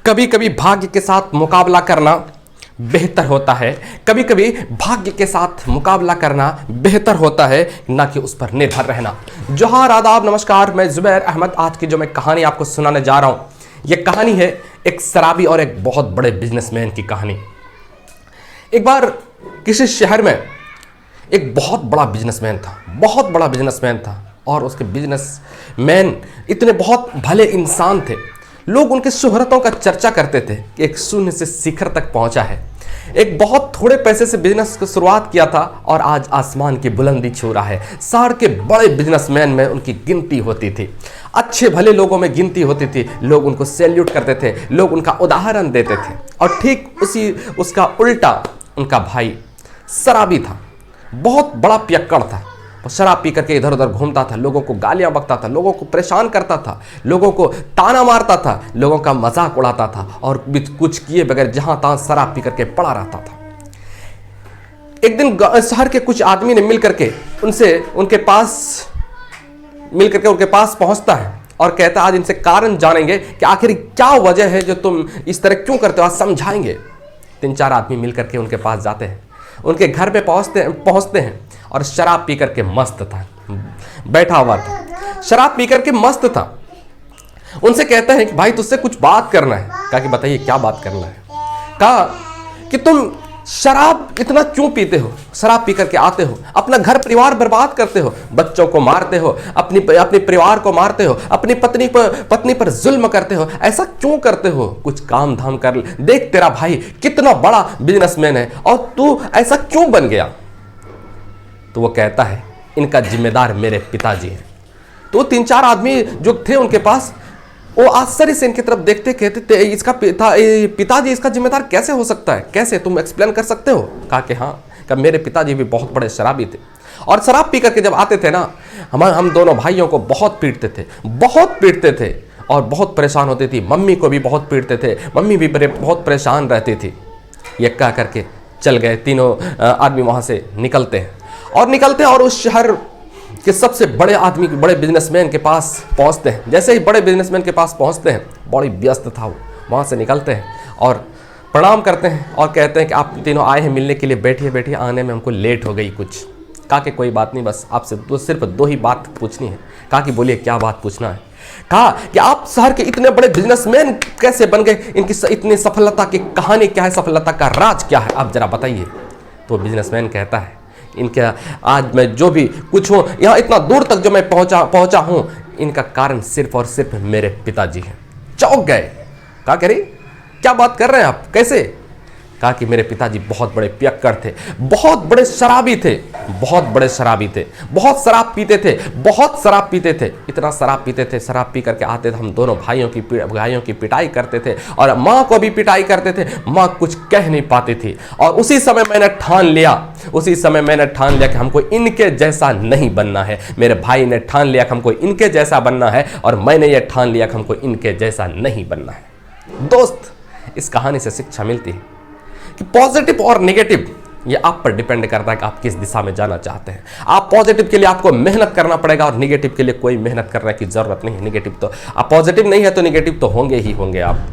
कभी कभी भाग्य के साथ मुकाबला करना बेहतर होता है, कभी कभी भाग्य के साथ मुकाबला करना बेहतर होता है, ना कि उस पर निर्भर रहना। जोहार, आदाब, नमस्कार। मैं जुबैर अहमद। आज की जो मैं कहानी आपको सुनाने जा रहा हूँ, यह कहानी है एक शराबी और एक बहुत बड़े बिजनेसमैन की कहानी। एक बार किसी शहर में एक बहुत बड़ा बिजनेसमैन था और उसके बिजनेसमैन इतने बहुत भले इंसान थे। लोग उनके शोहरतों का चर्चा करते थे कि एक शून्य से शिखर तक पहुंचा है, एक बहुत थोड़े पैसे से बिजनेस की शुरुआत किया था और आज आसमान की बुलंदी छू रहा है। शहर के बड़े बिजनेसमैन में उनकी गिनती होती थी, अच्छे भले लोगों में गिनती होती थी। लोग उनको सैल्यूट करते थे, लोग उनका उदाहरण देते थे। और ठीक उसका उल्टा उनका भाई शराबी था, बहुत बड़ा पियक्कड़ था। वो शराब पी करके इधर उधर घूमता था, लोगों को गालियां बकता था, लोगों को परेशान करता था, लोगों को ताना मारता था, लोगों का मजाक उड़ाता था और कुछ किए बगैर जहां तहां शराब पी करके पड़ा रहता था। एक दिन शहर के कुछ आदमी ने मिलकर के उनके पास पहुंचता है और कहता है आज इनसे कारण जानेंगे कि आखिर क्या वजह है जो तुम इस तरह क्यों करते हो, आज समझाएंगे। 3-4 आदमी मिलकर के उनके पास जाते हैं, उनके घर पे पहुंचते हैं और शराब पी करके मस्त था, बैठा हुआ था, शराब पी करके मस्त था। उनसे कहते हैं कि भाई तुझसे कुछ बात करना है। कहा कि बताइए क्या बात करना है। कहा कि तुम शराब इतना क्यों पीते हो, शराब पी करके आते हो, अपना घर परिवार बर्बाद करते हो, बच्चों को मारते हो, अपने परिवार को मारते हो, अपनी पत्नी पर जुल्म करते हो, ऐसा क्यों करते हो? कुछ काम धाम कर देख, तेरा भाई कितना बड़ा बिजनेसमैन है और तू ऐसा क्यों बन गया? तो वो कहता है इनका जिम्मेदार मेरे पिताजी हैं। तो 3-4 आदमी जो थे उनके पास, वो आश्चर्य से इनकी तरफ देखते कहते इसका पिताजी इसका जिम्मेदार कैसे हो सकता है, कैसे, तुम एक्सप्लेन कर सकते हो? कहा कि हाँ, कि मेरे पिताजी भी बहुत बड़े शराबी थे और शराब पी करके जब आते थे ना, हम दोनों भाइयों को बहुत पीटते थे और बहुत परेशान होती थी। मम्मी को भी बहुत पीटते थे, मम्मी भी बहुत परेशान रहती थी। ये कह करके चल गए। तीनों आदमी वहाँ से निकलते हैं और उस शहर के सबसे बड़े आदमी, बड़े बिजनेसमैन के पास पहुंचते हैं। जैसे ही बड़े बिजनेसमैन के पास पहुंचते हैं, बड़ी व्यस्त था वो, वहाँ से निकलते हैं और प्रणाम करते हैं और कहते हैं कि आप तीनों आए हैं मिलने के लिए, बैठिए, आने में हमको लेट हो गई कुछ। कहा कि कोई बात नहीं, बस आपसे सिर्फ 2 ही बात पूछनी है। कहा कि बोलिए क्या बात पूछना है? कहा कि आप शहर के इतने बड़े बिजनेसमैन कैसे बन गए, इनकी इतनी सफलता की कहानी क्या है, सफलता का राज क्या है, आप जरा बताइए। तो बिजनेसमैन कहता है इनके आज मैं जो भी कुछ हूँ, यहाँ इतना दूर तक जो मैं पहुंचा हूँ, इनका कारण सिर्फ और सिर्फ मेरे पिताजी हैं। चौंक गए। कहा कह रही क्या बात कर रहे हैं आप, कैसे? कहा कि मेरे पिताजी बहुत बड़े पियक्कड़ थे, बहुत बड़े शराबी थे, बहुत शराब पीते थे, इतना शराब पीते थे, शराब पी करके आते थे, हम दोनों भाइयों की पिटाई करते थे और माँ को भी पिटाई करते थे। माँ कुछ कह नहीं पाती थी और उसी समय मैंने ठान लिया कि हमको इनके जैसा नहीं बनना है। मेरे भाई ने ठान लिया कि हमको इनके जैसा बनना है और मैंने ये ठान लिया कि हमको इनके जैसा नहीं बनना है। दोस्त, इस कहानी से शिक्षा मिलती है कि पॉजिटिव और नेगेटिव ये आप पर डिपेंड करता है कि आप किस दिशा में जाना चाहते हैं। आप पॉजिटिव के लिए आपको मेहनत करना पड़ेगा और नेगेटिव के लिए कोई मेहनत करने की जरूरत नहीं है। नेगेटिव तो आप पॉजिटिव नहीं है तो नेगेटिव तो होंगे ही होंगे आप।